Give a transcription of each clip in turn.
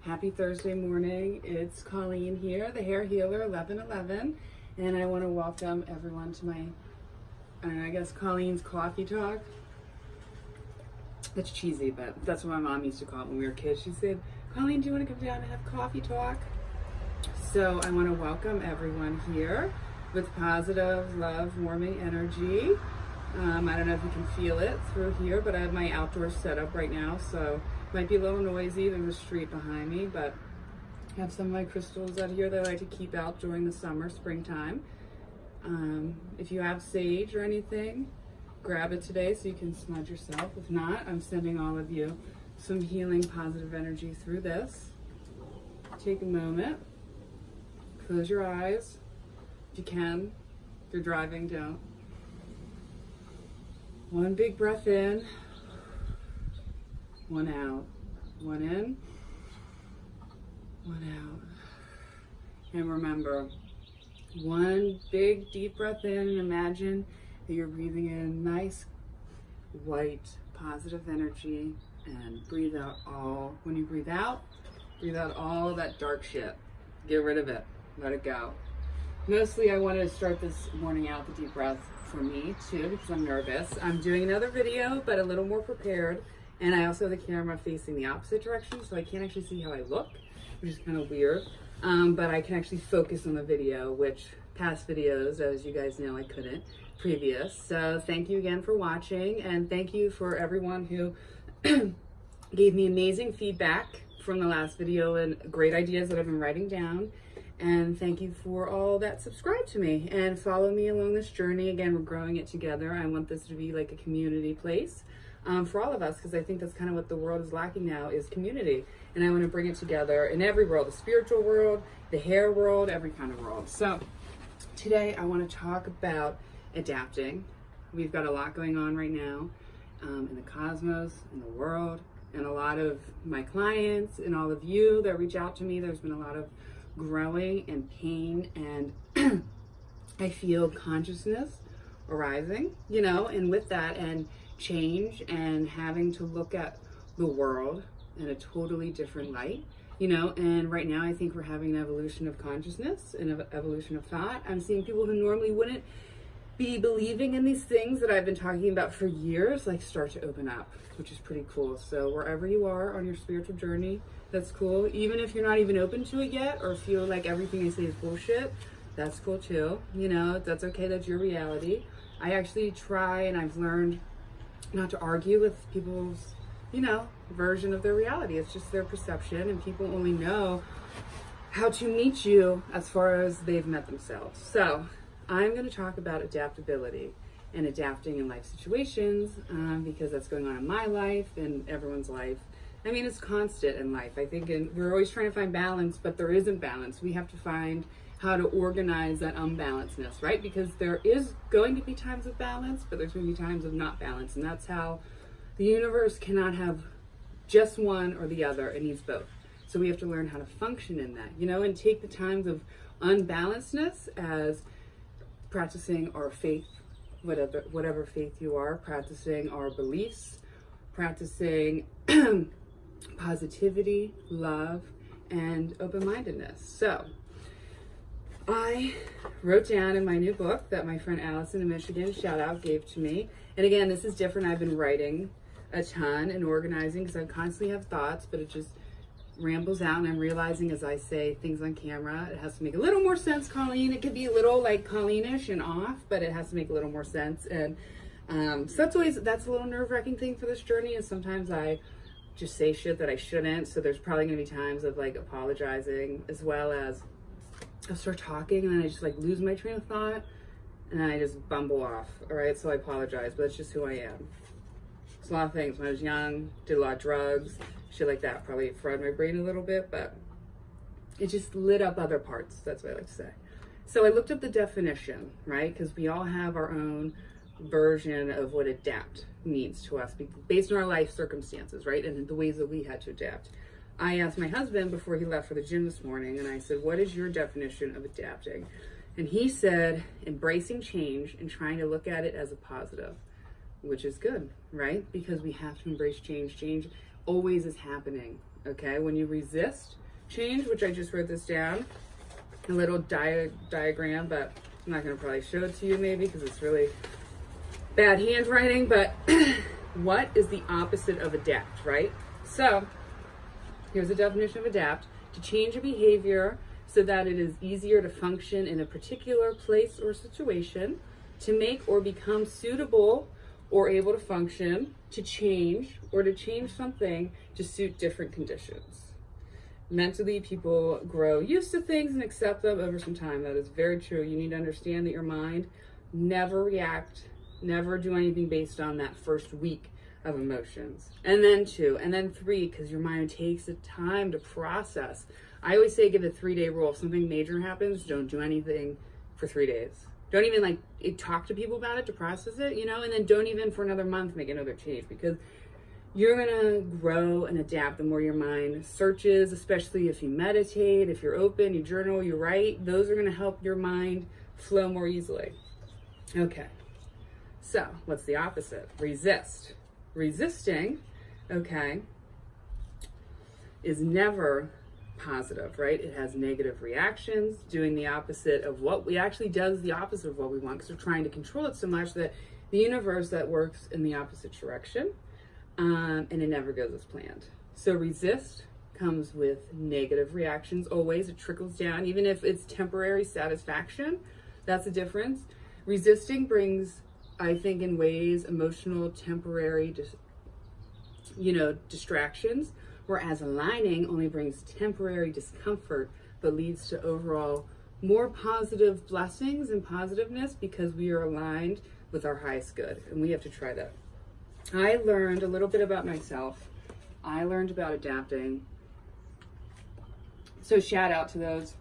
Happy Thursday morning. It's Colleen here, the Hair Healer 1111, and I want to welcome everyone to my, I guess, Colleen's Coffee Talk. That's cheesy, but that's what my mom used to call it when we were kids. She said, Colleen, do you want to come down and have coffee talk? So I want to welcome everyone here with positive, love, warming energy. I don't know if you can feel it through here, but I have my outdoor setup right now, so it might be a little noisy. There's a street behind me, but I have some of my crystals out here that I like to keep out during the summer, springtime. If you have sage or anything, grab it today so you can smudge yourself. If not, I'm sending all of you some healing, positive energy through this. Take a moment, close your eyes if you can. If you're driving, don't. One big breath in, one out. One in, one out. And remember, one big deep breath in and imagine that you're breathing in nice, white, positive energy, and breathe out all. When you breathe out all that dark shit. Get rid of it. Let it go. Mostly I wanted to start this morning out with a deep breath for me too, because I'm nervous. I'm doing another video, but a little more prepared. And I also have the camera facing the opposite direction, so I can't actually see how I look, which is kind of weird. But I can actually focus on the video, which past videos, as you guys know, I couldn't previous. So thank you again for watching, and thank you for everyone who gave me amazing feedback from the last video and great ideas that I've been writing down. And thank you for all that subscribe to me and follow me along this journey. Again, we're growing it together. I want this to be like a community place for all of us, because I think that's kind of what the world is lacking now, is community. And I want to bring it together in every world, the spiritual world, the hair world, every kind of world. So today I want to talk about adapting. We've got a lot going on right now in the cosmos, in the world, and a lot of my clients and all of you that reach out to me. There's been a lot of growing and pain, and I feel consciousness arising, and with that, and change, and having to look at the world in a totally different light, and right now I think we're having an evolution of consciousness and an evolution of thought. I'm seeing people who normally wouldn't be believing in these things that I've been talking about for years, like, start to open up, which is pretty cool. So wherever you are on your spiritual journey, that's cool. Even if you're not even open to it yet, or feel like everything I say is bullshit, that's cool too. That's okay. That's your reality. I actually try, and I've learned not to argue with people's, version of their reality. It's just their perception, and people only know how to meet you as far as they've met themselves. So I'm going to talk about adaptability and adapting in life situations, because that's going on in my life and everyone's life. I mean, it's constant in life. I think we're always trying to find balance, but there isn't balance. We have to find how to organize that unbalancedness, right? Because there is going to be times of balance, but there's going to be times of not balance. And that's how the universe cannot have just one or the other. It needs both. So we have to learn how to function in that, and take the times of unbalancedness as practicing our faith, whatever faith you are, practicing our beliefs, practicing positivity, love, and open-mindedness. So I wrote down in my new book that my friend Allison in Michigan, shout out, gave to me. And again, this is different. I've been writing a ton and organizing, because I constantly have thoughts, but it just rambles out, and I'm realizing as I say things on camera, it has to make a little more sense, Colleen. It could be a little like Colleen-ish and off, but it has to make a little more sense. And so that's a little nerve-wracking thing for this journey, is sometimes I just say shit that I shouldn't. So there's probably gonna be times of like apologizing, as well as I'll start talking and then I just like lose my train of thought and then I just bumble off. All right, so I apologize, but that's just who I am. It's a lot of things. When I was young, did a lot of drugs, shit like that. Probably fried my brain a little bit, but it just lit up other parts. That's what I like to say. So I looked up the definition, right? Because we all have our own version of what adapt means to us based on our life circumstances, right? And the ways that we had to adapt. I asked my husband before he left for the gym this morning, and I said, what is your definition of adapting? And he said, embracing change and trying to look at it as a positive, which is good, right? Because we have to embrace change. Change always is happening, okay? When you resist change, which I just wrote this down, a little diagram, but I'm not going to probably show it to you maybe because it's really bad handwriting, but what is the opposite of adapt, right? So here's the definition of adapt: to change a behavior so that it is easier to function in a particular place or situation, to make or become suitable or able to function, to change or to change something to suit different conditions. Mentally, people grow used to things and accept them over some time. That is very true. You need to understand that your mind never react, never do anything based on that first week of emotions. And then 2, and then 3, because your mind takes the time to process. I always say give a 3-day rule. If something major happens, don't do anything for 3 days. Don't even talk to people about it to process it, and then don't even for another month make another change, because you're gonna grow and adapt the more your mind searches, especially if you meditate, if you're open, you journal, you write. Those are gonna help your mind flow more easily. Okay, so what's the opposite? Resist. Resisting, okay, is never positive, right? It has negative reactions. Doing the opposite of what we actually does the opposite of what we want, because we're trying to control it so much that the universe that works in the opposite direction, and it never goes as planned. So resist comes with negative reactions always. It trickles down, even if it's temporary satisfaction. That's a difference. Resisting brings, I think, in ways, emotional, temporary, distractions, whereas aligning only brings temporary discomfort, but leads to overall more positive blessings and positiveness, because we are aligned with our highest good, and we have to try that. I learned a little bit about myself. I learned about adapting. So shout out to those.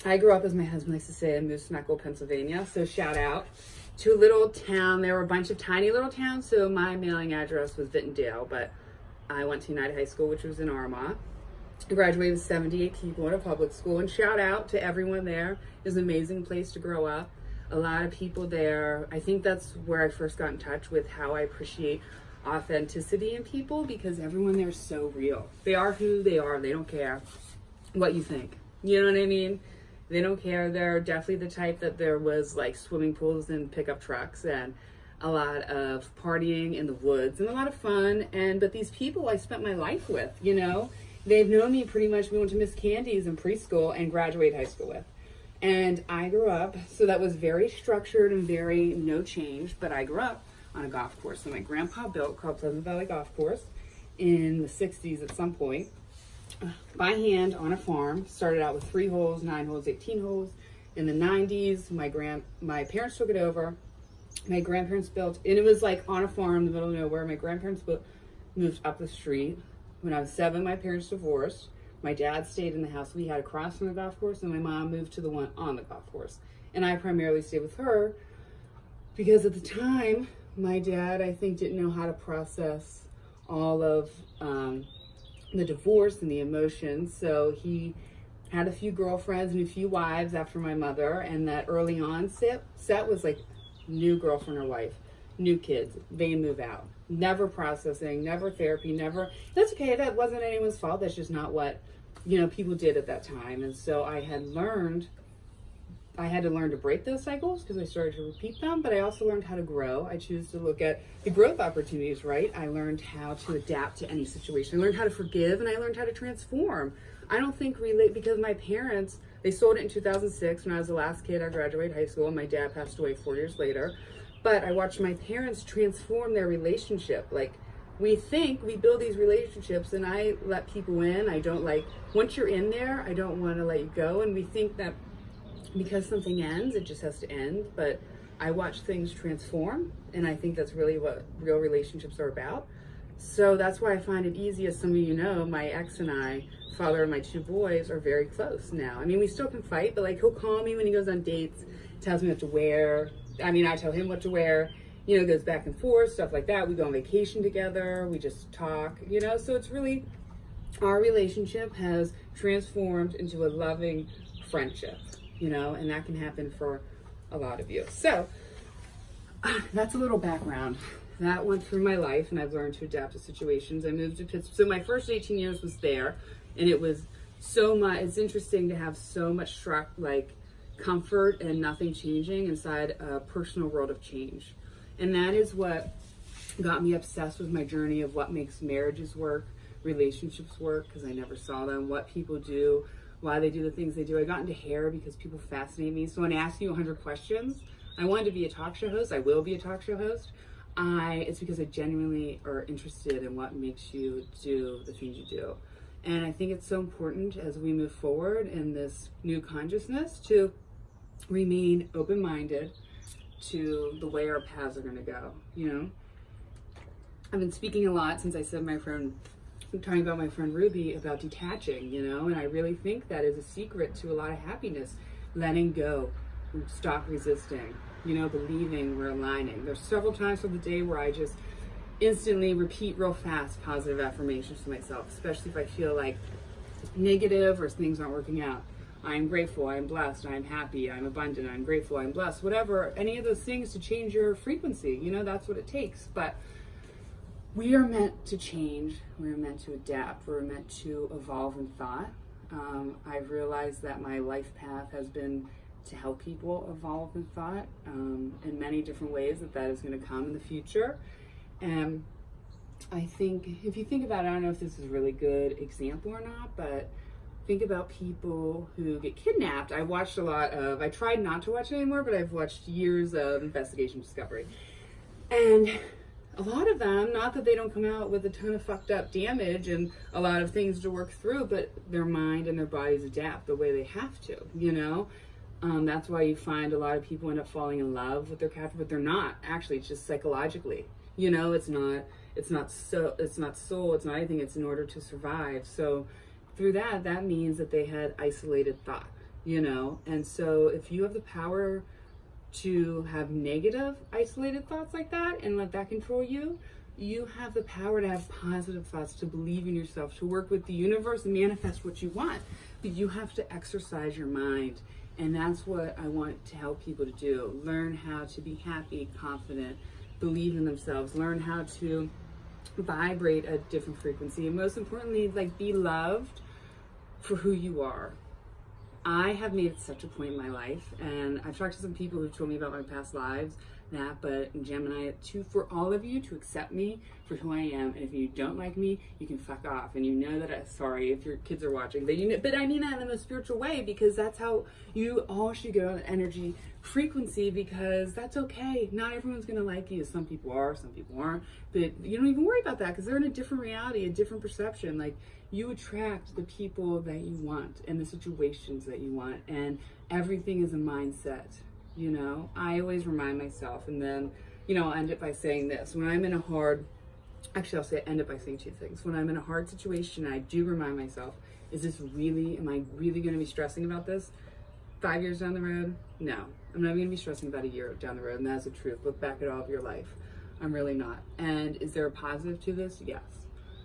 I grew up, as my husband likes to say, in Moose Knuckle, Pennsylvania. So shout out to a little town. There were a bunch of tiny little towns. So my mailing address was Vittendale, but I went to United High School, which was in Armagh. I graduated with 78 people in a public school. And shout out to everyone there. It was an amazing place to grow up. A lot of people there. I think that's where I first got in touch with how I appreciate authenticity in people, because everyone there is so real. They are who they are. They don't care what you think. You know what I mean? They don't care. They're definitely the type that there was swimming pools and pickup trucks and a lot of partying in the woods and a lot of fun. But these people I spent my life with, they've known me pretty much. We went to Miss Candy's in preschool and graduate high school with. And I grew up, so that was very structured and very no change, but I grew up on a golf course that my grandpa built called Pleasant Valley Golf Course in the 60s at some point, by hand on a farm. Started out with 3 holes, 9 holes, 18 holes. In the 90s, my parents took it over. My grandparents built, and it was on a farm in the middle of nowhere. My grandparents moved up the street. When I was 7, my parents divorced. My dad stayed in the house we had across from the golf course, and my mom moved to the one on the golf course. And I primarily stayed with her because at the time, my dad, I think, didn't know how to process all of the divorce and the emotions. So he had a few girlfriends and a few wives after my mother, and that early on set was new girlfriend or wife, new kids, they move out. Never processing, never therapy, never. That's okay. That wasn't anyone's fault. That's just not what, people did at that time. And so I had to learn to break those cycles because I started to repeat them, but I also learned how to grow. I choose to look at the growth opportunities, right? I learned how to adapt to any situation. I learned how to forgive, and I learned how to transform. I don't think because my parents, they sold it in 2006 when I was the last kid. I graduated high school, and my dad passed away 4 years later. But I watched my parents transform their relationship. We think we build these relationships, and I let people in. I don't once you're in there, I don't want to let you go. And we think that because something ends, it just has to end. But I watch things transform, and I think that's really what real relationships are about. So that's why I find it easy, as some of you know, my ex and I, father of my 2 boys, are very close now. I mean, we still can fight, but he'll call me when he goes on dates, tells me what to wear. I tell him what to wear, goes back and forth, stuff like that. We go on vacation together, we just talk, so it's really, our relationship has transformed into a loving friendship, and that can happen for a lot of you. So that's a little background. that went through my life, and I've learned to adapt to situations. I moved to Pittsburgh. So my first 18 years was there, and it was so much. It's interesting to have so much comfort and nothing changing inside a personal world of change. And that is what got me obsessed with my journey of what makes marriages work, relationships work, because I never saw them, what people do, why they do the things they do. I got into hair because people fascinate me. So when I ask you 100 questions, I wanted to be a talk show host. I will be a talk show host. It's because I genuinely are interested in what makes you do the things you do. And I think it's so important as we move forward in this new consciousness to remain open-minded to the way our paths are going to go. You know, I've been speaking a lot since I said I'm talking about my friend Ruby about detaching, you know, and I really think that is a secret to a lot of happiness. Letting go, stop resisting, you know, believing we're aligning. There's several times of the day where I just instantly repeat real fast positive affirmations to myself, especially if I feel like negative or things aren't working out. I'm grateful, I'm blessed, I'm happy, I'm abundant, I'm grateful, I'm blessed, whatever, any of those things to change your frequency, you know, that's what it takes. But we are meant to change, we're meant to adapt, we're meant to evolve in thought. I've realized that my life path has been to help people evolve in thought in many different ways, that is going to come in the future. And I think, if you think about it, I don't know if this is a really good example or not, but think about people who get kidnapped. I tried not to watch it anymore, but I've watched years of Investigation Discovery. And a lot of them, not that they don't come out with a ton of fucked up damage and a lot of things to work through, but their mind and their bodies adapt the way they have to, you know? That's why you find a lot of people end up falling in love with their captor, but they're not. Actually, it's just psychologically. You know, it's not soul, it's not anything, it's in order to survive. So through that means that they had isolated thought, you know? And so if you have the power to have negative isolated thoughts like that and let that control you, you have the power to have positive thoughts, to believe in yourself, to work with the universe and manifest what you want. But you have to exercise your mind. And that's what I want to help people to do. Learn how to be happy, confident, believe in themselves, learn how to vibrate at a different frequency, and most importantly, be loved for who you are. I have made such a point in my life, and I've talked to some people who've told me about my past lives, but in Gemini, for all of you to accept me for who I am, and if you don't like me, you can fuck off, and you know that, sorry if your kids are watching, but I mean that in a spiritual way, because that's how you all should go on an energy frequency, because that's okay. Not everyone's gonna like you. Some people are, some people aren't, but you don't even worry about that, because they're in a different reality, a different perception. You attract the people that you want and the situations that you want, and everything is a mindset. You know, I always remind myself, and then, you know, I'll end it by saying this. When I'm in end it by saying two things. When I'm in a hard situation, I do remind myself, am I really going to be stressing about this 5 years down the road? No, I'm not going to be stressing about a year down the road, and that's the truth. Look back at all of your life. I'm really not. And is there a positive to this? Yes.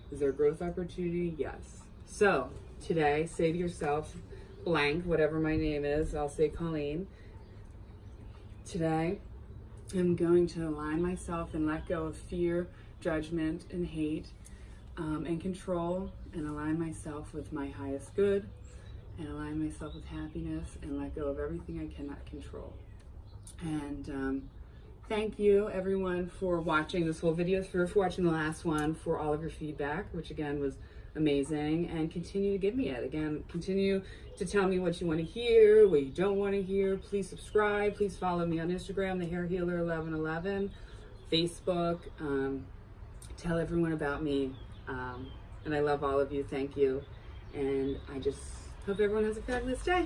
Is there a growth opportunity? Yes. So today, say to yourself, blank, whatever my name is, I'll say Colleen. Today, I'm going to align myself and let go of fear, judgment, and hate, and control, and align myself with my highest good, and align myself with happiness, and let go of everything I cannot control. And thank you, everyone, for watching this whole video, for watching the last one, for all of your feedback, which again was amazing, and continue to give me it. Again, continue to tell me what you want to hear, what you don't want to hear. Please subscribe. Please follow me on Instagram, The Hair Healer 1111, Facebook. Tell everyone about me. And I love all of you. Thank you. And I just hope everyone has a fabulous day.